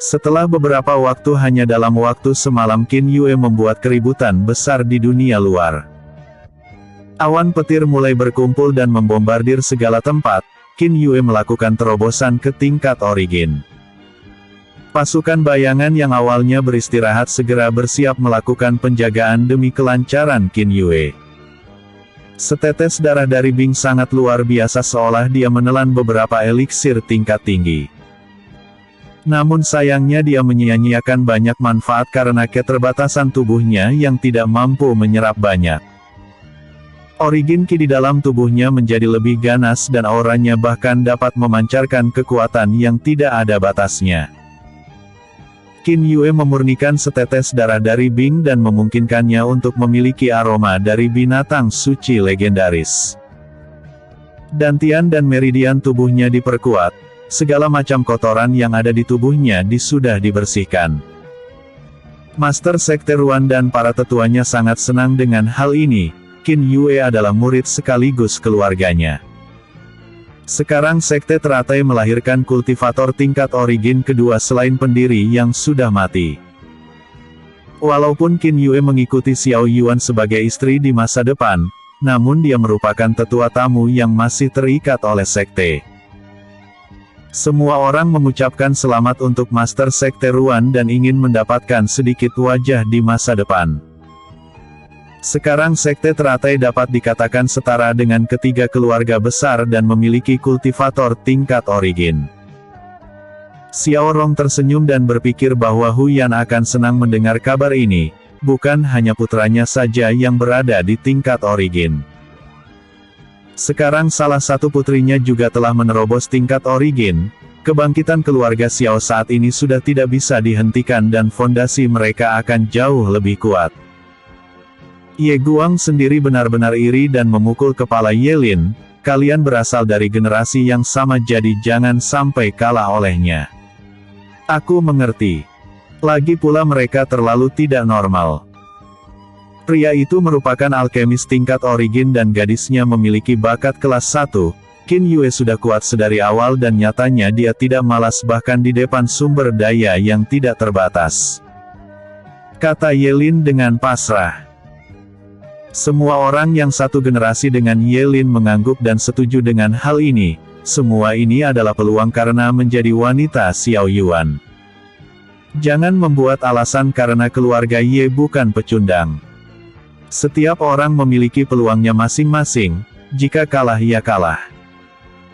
Setelah beberapa waktu hanya dalam waktu semalam Qin Yue membuat keributan besar di dunia luar. Awan petir mulai berkumpul dan membombardir segala tempat. Qin Yue melakukan terobosan ke tingkat origin. Pasukan bayangan yang awalnya beristirahat segera bersiap melakukan penjagaan demi kelancaran Qin Yue. Setetes darah dari Bing sangat luar biasa seolah dia menelan beberapa eliksir tingkat tinggi. Namun sayangnya dia menyia-nyiakan banyak manfaat karena keterbatasan tubuhnya yang tidak mampu menyerap banyak. Origin Qi di dalam tubuhnya menjadi lebih ganas dan auranya bahkan dapat memancarkan kekuatan yang tidak ada batasnya. Qin Yue memurnikan setetes darah dari Bing dan memungkinkannya untuk memiliki aroma dari binatang suci legendaris. Dantian dan meridian tubuhnya diperkuat, segala macam kotoran yang ada di tubuhnya sudah dibersihkan. Master Sekte Ruan dan para tetuanya sangat senang dengan hal ini. Qin Yue adalah murid sekaligus keluarganya. Sekarang Sekte teratai melahirkan kultivator tingkat origin kedua selain pendiri yang sudah mati. Walaupun Qin Yue mengikuti Xiao Yuan sebagai istri di masa depan, namun dia merupakan tetua tamu yang masih terikat oleh Sekte. Semua orang mengucapkan selamat untuk Master Sekte Ruan dan ingin mendapatkan sedikit wajah di masa depan. Sekarang Sekte teratai dapat dikatakan setara dengan ketiga keluarga besar dan memiliki kultivator tingkat origin. Xiao Rong tersenyum dan berpikir bahwa Huyan akan senang mendengar kabar ini, bukan hanya putranya saja yang berada di tingkat origin. Sekarang salah satu putrinya juga telah menerobos tingkat origin. Kebangkitan keluarga Xiao saat ini sudah tidak bisa dihentikan dan fondasi mereka akan jauh lebih kuat. Ye Guang sendiri benar-benar iri dan memukul kepala Ye Lin, kalian berasal dari generasi yang sama jadi jangan sampai kalah olehnya. Aku mengerti. Lagi pula mereka terlalu tidak normal. Pria itu merupakan alkemis tingkat origin dan gadisnya memiliki bakat kelas 1, Qin Yue sudah kuat sedari awal dan nyatanya dia tidak malas bahkan di depan sumber daya yang tidak terbatas. Kata Ye Lin dengan pasrah. Semua orang yang satu generasi dengan Ye Lin mengangguk dan setuju dengan hal ini. Semua ini adalah peluang karena menjadi wanita Xiao Yuan. Jangan membuat alasan karena keluarga Ye bukan pecundang. Setiap orang memiliki peluangnya masing-masing, jika kalah ya kalah.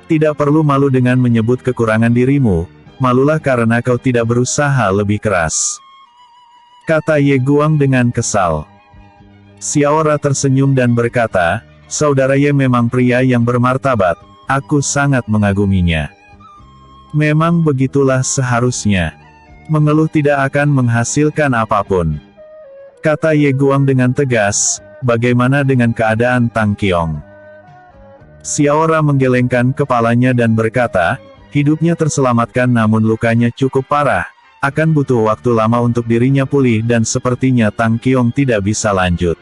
Tidak perlu malu dengan menyebut kekurangan dirimu, malulah karena kau tidak berusaha lebih keras. Kata Ye Guang dengan kesal. Xiao Ra tersenyum dan berkata, saudara Ye memang pria yang bermartabat, aku sangat mengaguminya. Memang begitulah seharusnya. Mengeluh tidak akan menghasilkan apapun. Kata Ye Guang dengan tegas, bagaimana dengan keadaan Tang Qiong? Xiao Ra menggelengkan kepalanya dan berkata, hidupnya terselamatkan namun lukanya cukup parah, akan butuh waktu lama untuk dirinya pulih dan sepertinya Tang Qiong tidak bisa lanjut.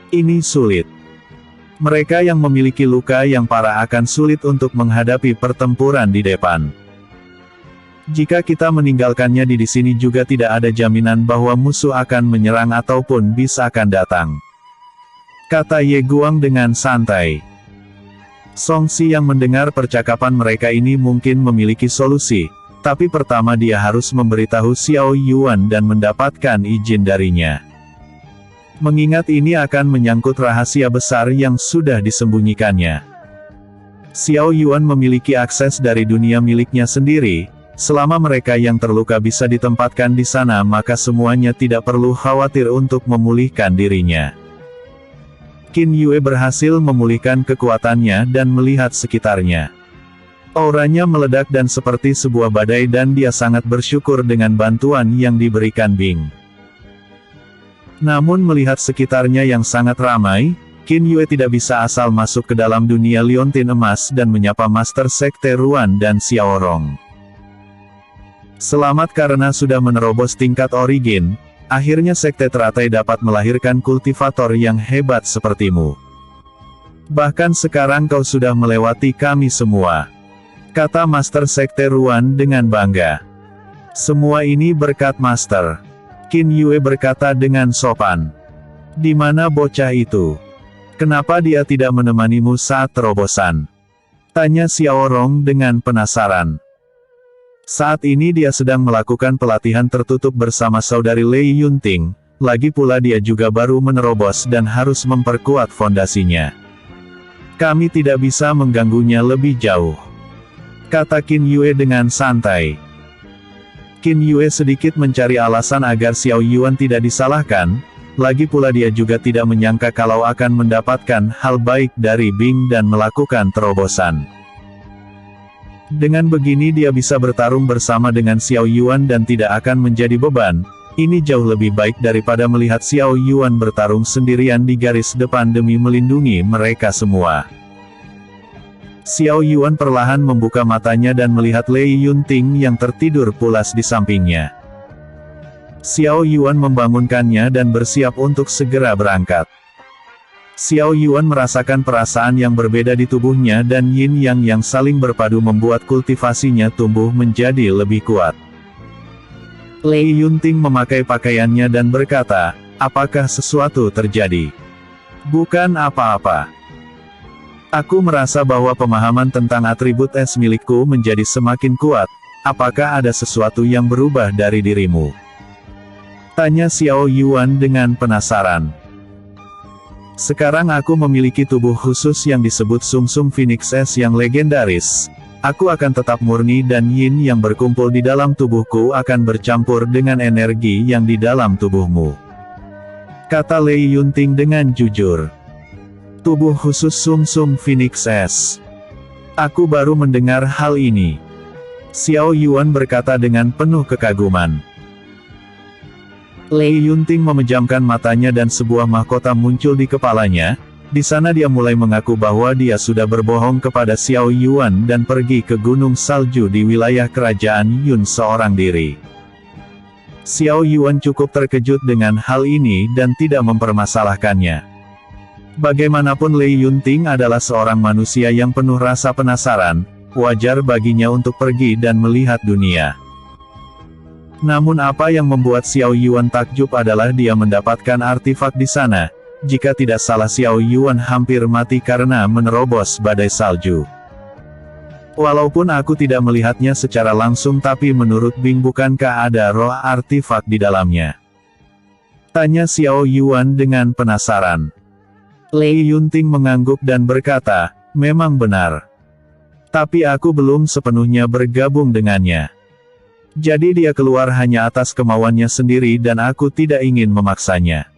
Ini sulit. Mereka yang memiliki luka yang parah akan sulit untuk menghadapi pertempuran di depan. Jika kita meninggalkannya di sini juga tidak ada jaminan bahwa musuh akan menyerang ataupun bisa akan datang. Kata Ye Guang dengan santai. Song Si yang mendengar percakapan mereka ini mungkin memiliki solusi, tapi pertama dia harus memberitahu Xiao Yuan dan mendapatkan izin darinya. Mengingat ini akan menyangkut rahasia besar yang sudah disembunyikannya. Xiao Yuan memiliki akses dari dunia miliknya sendiri. Selama mereka yang terluka bisa ditempatkan di sana maka semuanya tidak perlu khawatir untuk memulihkan dirinya. Qin Yue berhasil memulihkan kekuatannya dan melihat sekitarnya. Auranya meledak dan seperti sebuah badai dan dia sangat bersyukur dengan bantuan yang diberikan Bing. Namun melihat sekitarnya yang sangat ramai, Qin Yue tidak bisa asal masuk ke dalam dunia liontin emas dan menyapa Master Sekte Ruan dan Xiao Rong. Selamat karena sudah menerobos tingkat origin, akhirnya Sekte teratai dapat melahirkan kultivator yang hebat sepertimu. Bahkan sekarang kau sudah melewati kami semua. Kata Master Sekte Ruan dengan bangga. Semua ini berkat Master. Qin Yue berkata dengan sopan. Di mana bocah itu? Kenapa dia tidak menemanimu saat terobosan? Tanya Xiao Rong dengan penasaran. Saat ini dia sedang melakukan pelatihan tertutup bersama saudari Lei Yunting, lagi pula dia juga baru menerobos dan harus memperkuat fondasinya. Kami tidak bisa mengganggunya lebih jauh, kata Qin Yue dengan santai. Qin Yue sedikit mencari alasan agar Xiao Yuan tidak disalahkan, lagi pula dia juga tidak menyangka kalau akan mendapatkan hal baik dari Bing dan melakukan terobosan. Dengan begini dia bisa bertarung bersama dengan Xiao Yuan dan tidak akan menjadi beban. Ini jauh lebih baik daripada melihat Xiao Yuan bertarung sendirian di garis depan demi melindungi mereka semua. Xiao Yuan perlahan membuka matanya dan melihat Lei Yunting yang tertidur pulas di sampingnya. Xiao Yuan membangunkannya dan bersiap untuk segera berangkat. Xiao Yuan merasakan perasaan yang berbeda di tubuhnya dan yin yang saling berpadu membuat kultivasinya tumbuh menjadi lebih kuat. Lei Yunting memakai pakaiannya dan berkata, apakah sesuatu terjadi? Bukan apa-apa. Aku merasa bahwa pemahaman tentang atribut es milikku menjadi semakin kuat. Apakah ada sesuatu yang berubah dari dirimu? Tanya Xiao Yuan dengan penasaran. Sekarang aku memiliki tubuh khusus yang disebut Sumsum Phoenix Es yang legendaris. Aku akan tetap murni dan yin yang berkumpul di dalam tubuhku akan bercampur dengan energi yang di dalam tubuhmu, kata Lei Yunting dengan jujur. Tubuh khusus Sumsum Phoenix Es. Aku baru mendengar hal ini. Xiao Yuan berkata dengan penuh kekaguman. Lei Yunting memejamkan matanya dan sebuah mahkota muncul di kepalanya. Di sana dia mulai mengaku bahwa dia sudah berbohong kepada Xiao Yuan dan pergi ke gunung salju di wilayah kerajaan Yun seorang diri. Xiao Yuan cukup terkejut dengan hal ini dan tidak mempermasalahkannya. Bagaimanapun Lei Yunting adalah seorang manusia yang penuh rasa penasaran, wajar baginya untuk pergi dan melihat dunia. Namun apa yang membuat Xiao Yuan takjub adalah dia mendapatkan artefak di sana. Jika tidak salah Xiao Yuan hampir mati karena menerobos badai salju. Walaupun aku tidak melihatnya secara langsung tapi menurut Bing bukankah ada roh artefak di dalamnya? Tanya Xiao Yuan dengan penasaran. Lei Yunting mengangguk dan berkata, memang benar. Tapi aku belum sepenuhnya bergabung dengannya. Jadi dia keluar hanya atas kemauannya sendiri dan aku tidak ingin memaksanya.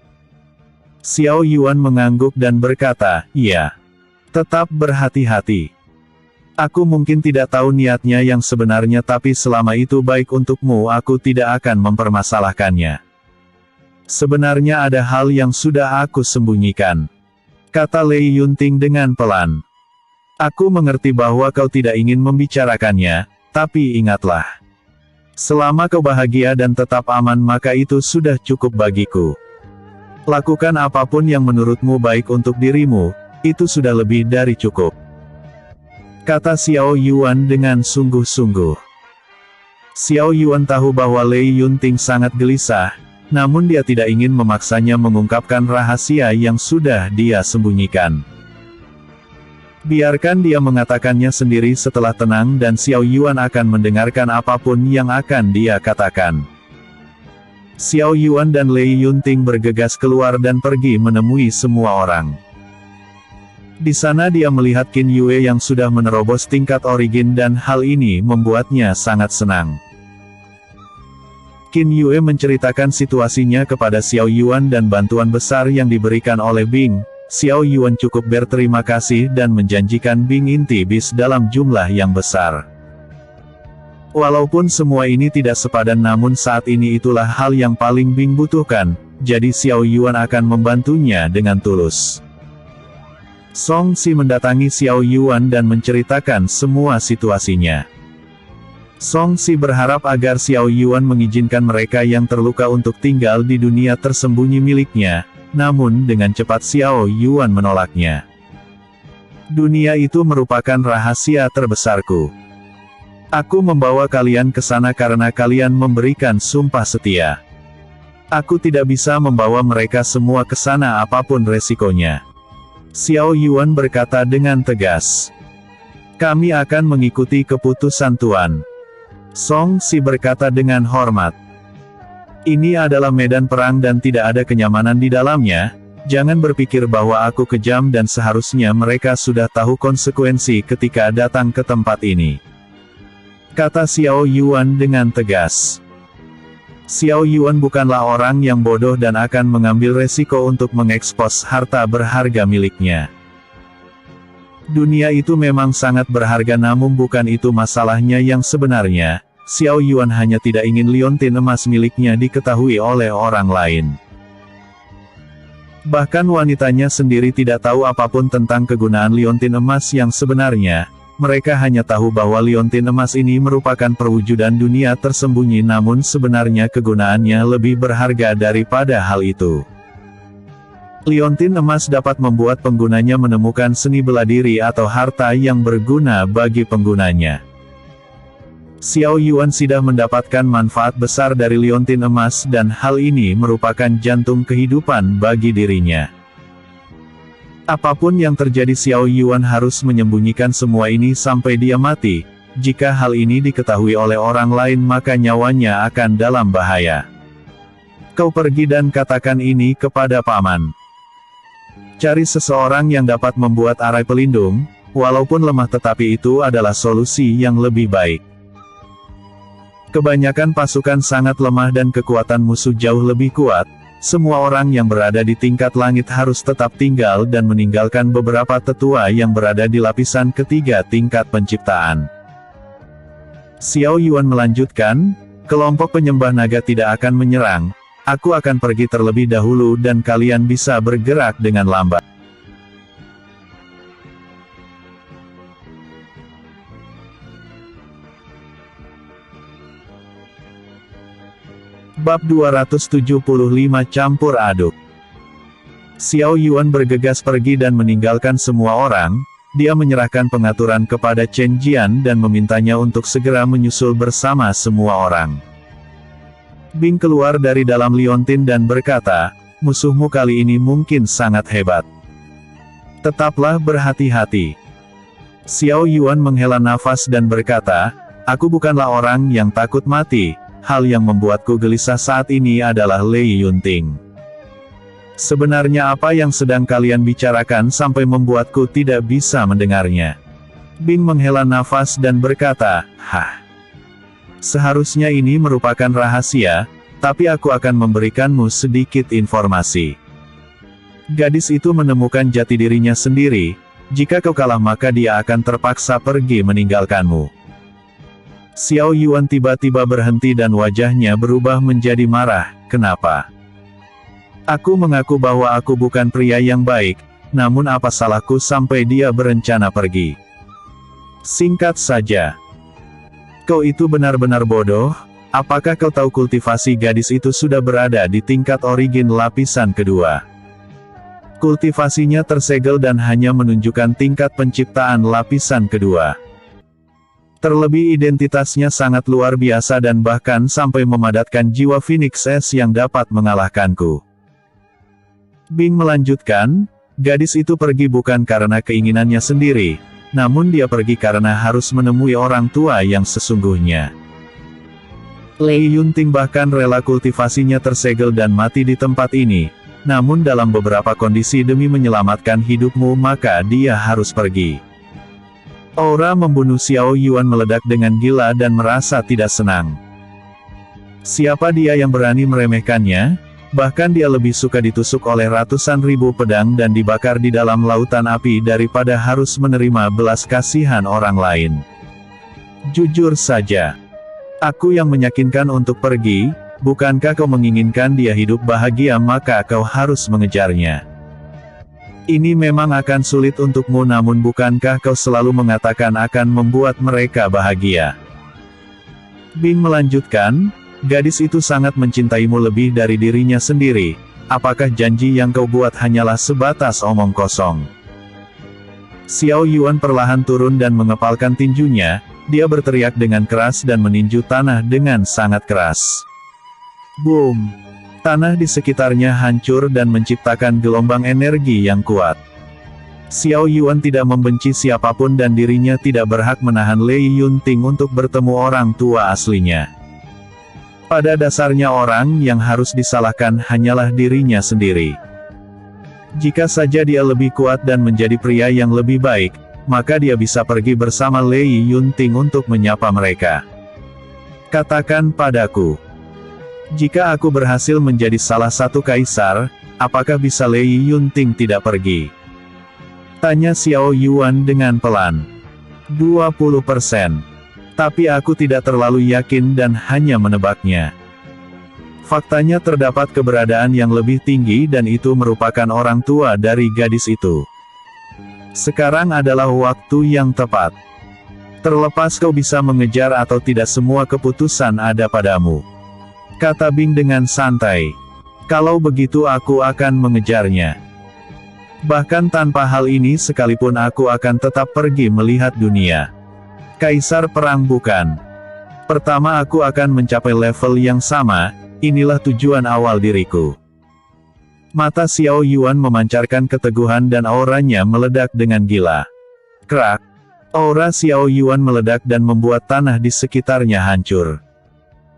Xiao Yuan mengangguk dan berkata, iya. Tetap berhati-hati. Aku mungkin tidak tahu niatnya yang sebenarnya tapi selama itu baik untukmu aku tidak akan mempermasalahkannya. Sebenarnya ada hal yang sudah aku sembunyikan, kata Lei Yunting dengan pelan. Aku mengerti bahwa kau tidak ingin membicarakannya, tapi ingatlah. Selama kau bahagia dan tetap aman maka itu sudah cukup bagiku. Lakukan apapun yang menurutmu baik untuk dirimu, itu sudah lebih dari cukup, kata Xiao Yuan dengan sungguh-sungguh. Xiao Yuan tahu bahwa Lei Yunting sangat gelisah, namun dia tidak ingin memaksanya mengungkapkan rahasia yang sudah dia sembunyikan. Biarkan dia mengatakannya sendiri setelah tenang dan Xiao Yuan akan mendengarkan apapun yang akan dia katakan. Xiao Yuan dan Lei Yunting bergegas keluar dan pergi menemui semua orang. Di sana dia melihat Qin Yue yang sudah menerobos tingkat origin dan hal ini membuatnya sangat senang. Qin Yue menceritakan situasinya kepada Xiao Yuan dan bantuan besar yang diberikan oleh Bing. Xiao Yuan cukup berterima kasih dan menjanjikan Bing inti bis dalam jumlah yang besar. Walaupun semua ini tidak sepadan namun saat ini itulah hal yang paling Bing butuhkan, jadi Xiao Yuan akan membantunya dengan tulus. Song Si mendatangi Xiao Yuan dan menceritakan semua situasinya. Song Si berharap agar Xiao Yuan mengizinkan mereka yang terluka untuk tinggal di dunia tersembunyi miliknya, namun dengan cepat Xiao Yuan menolaknya. Dunia itu merupakan rahasia terbesarku. Aku membawa kalian ke sana karena kalian memberikan sumpah setia. Aku tidak bisa membawa mereka semua ke sana apapun resikonya. Xiao Yuan berkata dengan tegas. Kami akan mengikuti keputusan Tuan. Song Si berkata dengan hormat. Ini adalah medan perang dan tidak ada kenyamanan di dalamnya. Jangan berpikir bahwa aku kejam dan seharusnya mereka sudah tahu konsekuensi ketika datang ke tempat ini. Kata Xiao Yuan dengan tegas. Xiao Yuan bukanlah orang yang bodoh dan akan mengambil resiko untuk mengekspos harta berharga miliknya. Dunia itu memang sangat berharga namun bukan itu masalahnya yang sebenarnya. Xiao Yuan hanya tidak ingin liontin emas miliknya diketahui oleh orang lain. Bahkan wanitanya sendiri tidak tahu apapun tentang kegunaan liontin emas yang sebenarnya. Mereka hanya tahu bahwa liontin emas ini merupakan perwujudan dunia tersembunyi namun sebenarnya kegunaannya lebih berharga daripada hal itu. Liontin emas dapat membuat penggunanya menemukan seni bela diri atau harta yang berguna bagi penggunanya. Xiao Yuan sudah mendapatkan manfaat besar dari liontin emas dan hal ini merupakan jantung kehidupan bagi dirinya. Apapun yang terjadi Xiao Yuan harus menyembunyikan semua ini sampai dia mati. Jika hal ini diketahui oleh orang lain maka nyawanya akan dalam bahaya. Kau pergi dan katakan ini kepada paman. Cari seseorang yang dapat membuat arai pelindung, walaupun lemah tetapi itu adalah solusi yang lebih baik. Kebanyakan pasukan sangat lemah dan kekuatan musuh jauh lebih kuat. Semua orang yang berada di tingkat langit harus tetap tinggal dan meninggalkan beberapa tetua yang berada di lapisan ketiga tingkat penciptaan. Xiao Yuan melanjutkan, kelompok penyembah naga tidak akan menyerang. Aku akan pergi terlebih dahulu dan kalian bisa bergerak dengan lambat. Bab 275 Campur Aduk. Xiao Yuan bergegas pergi dan meninggalkan semua orang. Dia menyerahkan pengaturan kepada Chen Jian dan memintanya untuk segera menyusul bersama semua orang. Bing keluar dari dalam liontin dan berkata, musuhmu kali ini mungkin sangat hebat. Tetaplah berhati-hati. Xiao Yuan menghela nafas dan berkata, aku bukanlah orang yang takut mati. Hal yang membuatku gelisah saat ini adalah Lei Yunting. Sebenarnya apa yang sedang kalian bicarakan sampai membuatku tidak bisa mendengarnya? Bing menghela nafas dan berkata, hah. Seharusnya ini merupakan rahasia, tapi aku akan memberikanmu sedikit informasi. Gadis itu menemukan jati dirinya sendiri. Jika kau kalah maka dia akan terpaksa pergi meninggalkanmu. Xiao Yuan tiba-tiba berhenti dan wajahnya berubah menjadi marah. Kenapa? Aku mengaku bahwa aku bukan pria yang baik, namun apa salahku sampai dia berencana pergi? Singkat saja. Kau itu benar-benar bodoh. Apakah kau tahu kultivasi gadis itu sudah berada di tingkat origin lapisan kedua? Kultivasinya tersegel dan hanya menunjukkan tingkat penciptaan lapisan kedua. Terlebih identitasnya sangat luar biasa dan bahkan sampai memadatkan jiwa Phoenix S yang dapat mengalahkanku. Bing melanjutkan, gadis itu pergi bukan karena keinginannya sendiri, namun dia pergi karena harus menemui orang tua yang sesungguhnya. Lei Yunting bahkan rela kultivasinya tersegel dan mati di tempat ini, namun dalam beberapa kondisi demi menyelamatkan hidupmu maka dia harus pergi. Aura membunuh Xiao Yuan meledak dengan gila dan merasa tidak senang. Siapa dia yang berani meremehkannya? Bahkan dia lebih suka ditusuk oleh ratusan ribu pedang dan dibakar di dalam lautan api daripada harus menerima belas kasihan orang lain. Jujur saja. Aku yang meyakinkan untuk pergi, bukankah kau menginginkan dia hidup bahagia maka kau harus mengejarnya. Ini memang akan sulit untukmu namun bukankah kau selalu mengatakan akan membuat mereka bahagia? Bing melanjutkan, gadis itu sangat mencintaimu lebih dari dirinya sendiri. Apakah janji yang kau buat hanyalah sebatas omong kosong? Xiao Yuan perlahan turun dan mengepalkan tinjunya. dia berteriak dengan keras dan meninju tanah dengan sangat keras. Boom! Tanah di sekitarnya hancur dan menciptakan gelombang energi yang kuat. Xiao Yuan tidak membenci siapapun dan dirinya tidak berhak menahan Lei Yunting untuk bertemu orang tua aslinya. Pada dasarnya orang yang harus disalahkan hanyalah dirinya sendiri. Jika saja dia lebih kuat dan menjadi pria yang lebih baik, maka dia bisa pergi bersama Lei Yunting untuk menyapa mereka. Katakan padaku, jika aku berhasil menjadi salah satu kaisar, apakah bisa Lei Yunting tidak pergi? Tanya Xiao Yuan dengan pelan. 20%. Tapi aku tidak terlalu yakin dan hanya menebaknya. Faktanya terdapat keberadaan yang lebih tinggi dan itu merupakan orang tua dari gadis itu. Sekarang adalah waktu yang tepat. Terlepas kau bisa mengejar atau tidak, semua keputusan ada padamu. Kata Bing dengan santai. Kalau begitu aku akan mengejarnya. Bahkan tanpa hal ini sekalipun aku akan tetap pergi melihat dunia. Kaisar perang bukan. Pertama aku akan mencapai level yang sama, inilah tujuan awal diriku. Mata Xiao Yuan memancarkan keteguhan dan auranya meledak dengan gila. Krak! Aura Xiao Yuan meledak dan membuat tanah di sekitarnya hancur.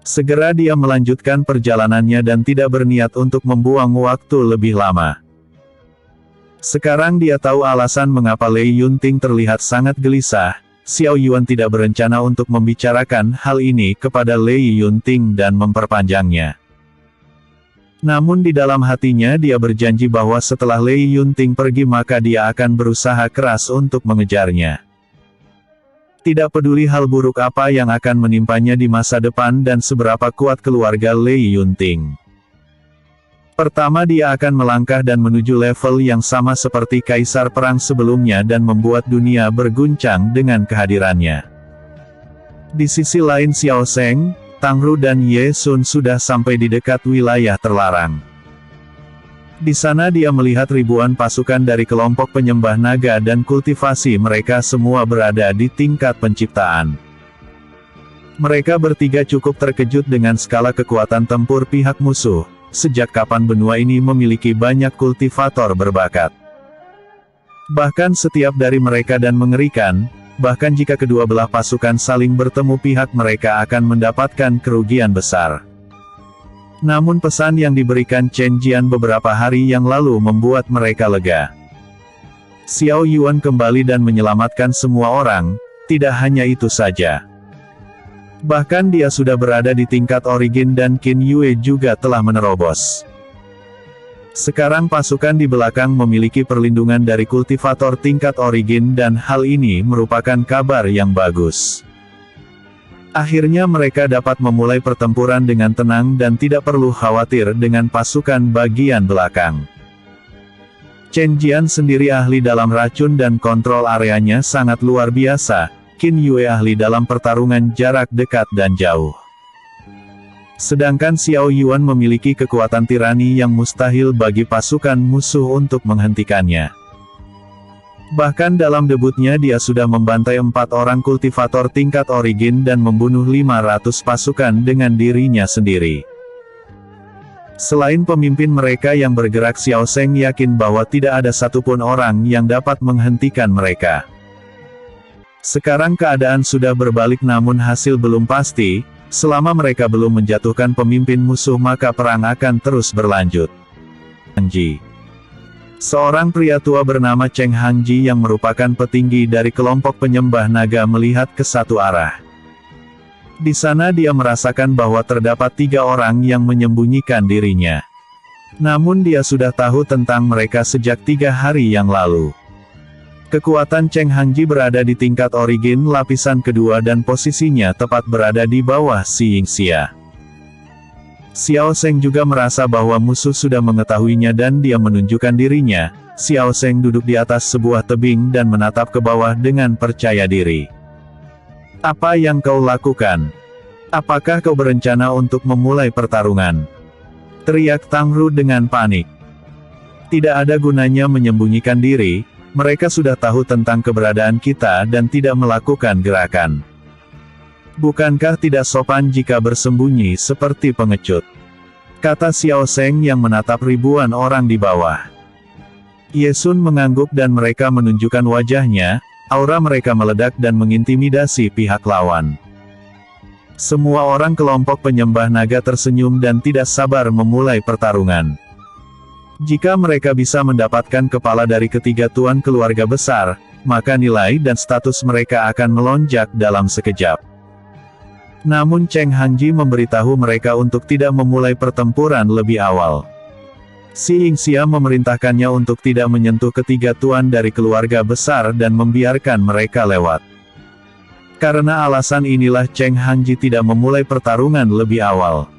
Segera dia melanjutkan perjalanannya dan tidak berniat untuk membuang waktu lebih lama. Sekarang dia tahu alasan mengapa Lei Yunting terlihat sangat gelisah. Xiao Yuan tidak berencana untuk membicarakan hal ini kepada Lei Yunting dan memperpanjangnya. Namun di dalam hatinya dia berjanji bahwa setelah Lei Yunting pergi maka dia akan berusaha keras untuk mengejarnya. Tidak peduli hal buruk apa yang akan menimpanya di masa depan dan seberapa kuat keluarga Lei Yunting. Pertama dia akan melangkah dan menuju level yang sama seperti kaisar perang sebelumnya dan membuat dunia berguncang dengan kehadirannya. Di sisi lain Xiao Zheng, Tang Ru dan Ye Sun sudah sampai di dekat wilayah terlarang. Di sana dia melihat ribuan pasukan dari kelompok penyembah naga dan kultivasi mereka semua berada di tingkat penciptaan. Mereka bertiga cukup terkejut dengan skala kekuatan tempur pihak musuh. Sejak kapan benua ini memiliki banyak kultivator berbakat? Bahkan setiap dari mereka dan mengerikan, bahkan jika kedua belah pasukan saling bertemu pihak mereka akan mendapatkan kerugian besar. Namun pesan yang diberikan Chen Jian beberapa hari yang lalu membuat mereka lega. Xiao Yuan kembali dan menyelamatkan semua orang, tidak hanya itu saja. Bahkan dia sudah berada di tingkat origin dan Qin Yue juga telah menerobos. Sekarang pasukan di belakang memiliki perlindungan dari kultivator tingkat origin dan hal ini merupakan kabar yang bagus. Akhirnya mereka dapat memulai pertempuran dengan tenang dan tidak perlu khawatir dengan pasukan bagian belakang. Chen Jian sendiri ahli dalam racun dan kontrol areanya sangat luar biasa. Qin Yue ahli dalam pertarungan jarak dekat dan jauh. Sedangkan Xiao Yuan memiliki kekuatan tirani yang mustahil bagi pasukan musuh untuk menghentikannya. Bahkan dalam debutnya dia sudah membantai 4 orang kultivator tingkat origin dan membunuh 500 pasukan dengan dirinya sendiri. Selain pemimpin mereka yang bergerak, Xiao Zheng yakin bahwa tidak ada satupun orang yang dapat menghentikan mereka. Sekarang keadaan sudah berbalik namun hasil belum pasti, selama mereka belum menjatuhkan pemimpin musuh maka perang akan terus berlanjut. Hangji. Seorang pria tua bernama Cheng Hangji yang merupakan petinggi dari kelompok penyembah naga melihat ke satu arah. Di sana dia merasakan bahwa terdapat 3 orang yang menyembunyikan dirinya. Namun dia sudah tahu tentang mereka sejak 3 hari yang lalu. Kekuatan Cheng Hangji berada di tingkat origin lapisan kedua dan posisinya tepat berada di bawah Xi Yingxia. Xiao Zheng juga merasa bahwa musuh sudah mengetahuinya dan dia menunjukkan dirinya. Xiao Zheng duduk di atas sebuah tebing dan menatap ke bawah dengan percaya diri. Apa yang kau lakukan? Apakah kau berencana untuk memulai pertarungan? Teriak Tang Ru dengan panik. Tidak ada gunanya menyembunyikan diri. Mereka sudah tahu tentang keberadaan kita dan tidak melakukan gerakan. Bukankah tidak sopan jika bersembunyi seperti pengecut? Kata Xiao Zeng yang menatap ribuan orang di bawah. Ye Sun mengangguk dan mereka menunjukkan wajahnya, aura mereka meledak dan mengintimidasi pihak lawan. Semua orang kelompok penyembah naga tersenyum dan tidak sabar memulai pertarungan. Jika mereka bisa mendapatkan kepala dari ketiga tuan keluarga besar, maka nilai dan status mereka akan melonjak dalam sekejap. Namun Cheng Hangji memberitahu mereka untuk tidak memulai pertempuran lebih awal. Si Yingxia memerintahkannya untuk tidak menyentuh ketiga tuan dari keluarga besar dan membiarkan mereka lewat. Karena alasan inilah Cheng Hangji tidak memulai pertarungan lebih awal.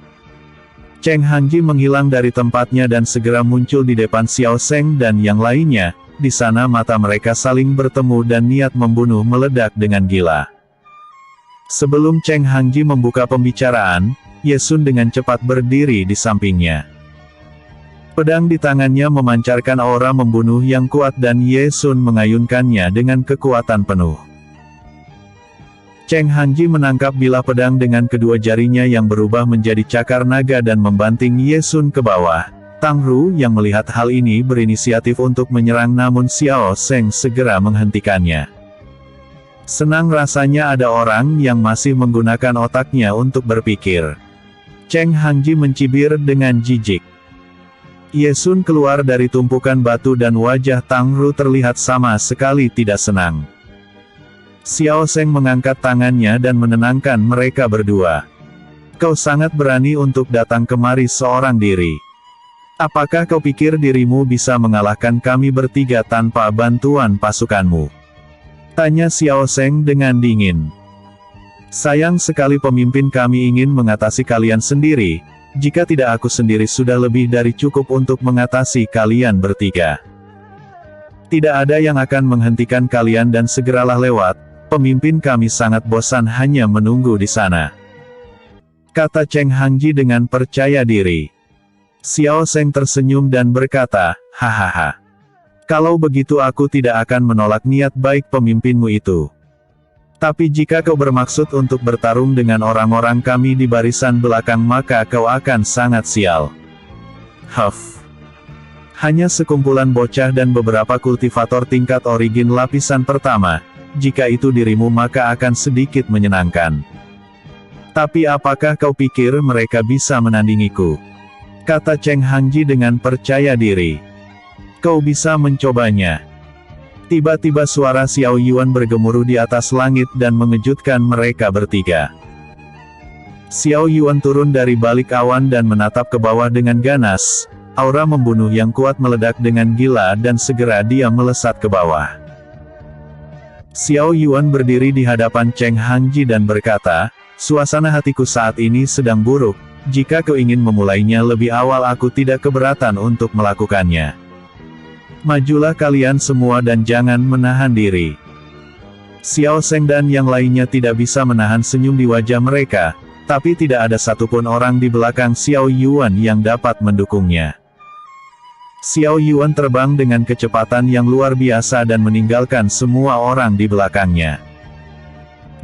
Cheng Hangji menghilang dari tempatnya dan segera muncul di depan Xiao Zeng dan yang lainnya. Di sana mata mereka saling bertemu dan niat membunuh meledak dengan gila. Sebelum Cheng Hangji membuka pembicaraan, Ye Sun dengan cepat berdiri di sampingnya. Pedang di tangannya memancarkan aura membunuh yang kuat dan Ye Sun mengayunkannya dengan kekuatan penuh. Cheng Hangji menangkap bilah pedang dengan kedua jarinya yang berubah menjadi cakar naga dan membanting Ye Sun ke bawah. Tang Ru yang melihat hal ini berinisiatif untuk menyerang namun Xiao Zeng segera menghentikannya. Senang rasanya ada orang yang masih menggunakan otaknya untuk berpikir. Cheng Hangji mencibir dengan jijik. Ye Sun keluar dari tumpukan batu dan wajah Tang Ru terlihat sama sekali tidak senang. Xiao Zeng mengangkat tangannya dan menenangkan mereka berdua. Kau sangat berani untuk datang kemari seorang diri. Apakah kau pikir dirimu bisa mengalahkan kami bertiga tanpa bantuan pasukanmu? Tanya Xiao Zeng dengan dingin. Sayang sekali pemimpin kami ingin mengatasi kalian sendiri, jika tidak aku sendiri sudah lebih dari cukup untuk mengatasi kalian bertiga. Tidak ada yang akan menghentikan kalian dan segeralah lewat, pemimpin kami sangat bosan hanya menunggu di sana. Kata Cheng Hangji dengan percaya diri. Xiao Zeng tersenyum dan berkata, hahaha. Kalau begitu aku tidak akan menolak niat baik pemimpinmu itu. Tapi jika kau bermaksud untuk bertarung dengan orang-orang kami di barisan belakang maka kau akan sangat sial. Huff. Hanya sekumpulan bocah dan beberapa kultivator tingkat origin lapisan pertama, jika itu dirimu maka akan sedikit menyenangkan. Tapi apakah kau pikir mereka bisa menandingiku? Kata Cheng Hangji dengan percaya diri. Kau bisa mencobanya. Tiba-tiba suara Xiao Yuan bergemuruh di atas langit dan mengejutkan mereka bertiga. Xiao Yuan turun dari balik awan dan menatap ke bawah dengan ganas, aura membunuh yang kuat meledak dengan gila dan segera dia melesat ke bawah. Xiao Yuan berdiri di hadapan Cheng Hangji dan berkata, suasana hatiku saat ini sedang buruk, jika kau ingin memulainya lebih awal aku tidak keberatan untuk melakukannya. Majulah kalian semua dan jangan menahan diri. Xiao Zeng dan yang lainnya tidak bisa menahan senyum di wajah mereka, tapi tidak ada satupun orang di belakang Xiao Yuan yang dapat mendukungnya. Xiao Yuan terbang dengan kecepatan yang luar biasa dan meninggalkan semua orang di belakangnya.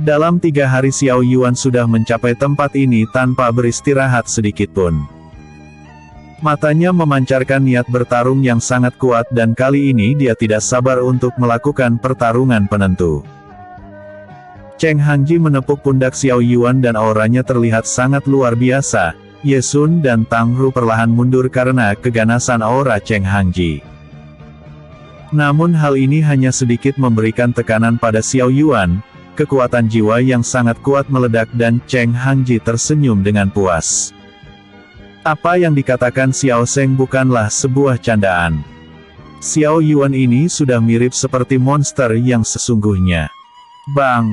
Dalam 3 hari Xiao Yuan sudah mencapai tempat ini tanpa beristirahat sedikitpun. Matanya memancarkan niat bertarung yang sangat kuat dan kali ini dia tidak sabar untuk melakukan pertarungan penentu. Cheng Hangji menepuk pundak Xiao Yuan dan auranya terlihat sangat luar biasa. Ye Sun dan Tang Ru perlahan mundur karena keganasan aura Cheng Hangji. Namun hal ini hanya sedikit memberikan tekanan pada Xiao Yuan, kekuatan jiwa yang sangat kuat meledak dan Cheng Hangji tersenyum dengan puas. Apa yang dikatakan Xiao Zeng bukanlah sebuah candaan. Xiao Yuan ini sudah mirip seperti monster yang sesungguhnya. Bang!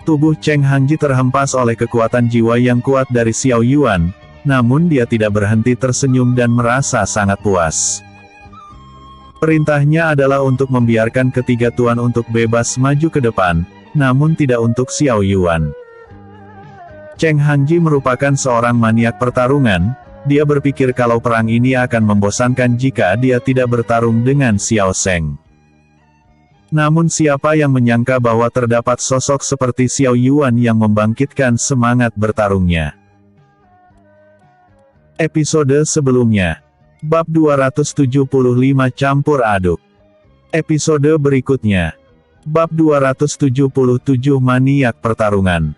Tubuh Cheng Hangji terhempas oleh kekuatan jiwa yang kuat dari Xiao Yuan, namun dia tidak berhenti tersenyum dan merasa sangat puas. Perintahnya adalah untuk membiarkan ketiga tuan untuk bebas maju ke depan, namun tidak untuk Xiao Yuan. Cheng Hangji merupakan seorang maniak pertarungan, dia berpikir kalau perang ini akan membosankan jika dia tidak bertarung dengan Xiao Zeng. Namun siapa yang menyangka bahwa terdapat sosok seperti Xiao Yuan yang membangkitkan semangat bertarungnya. Episode sebelumnya. Bab 275 campur aduk. Episode berikutnya. Bab 277 maniak pertarungan.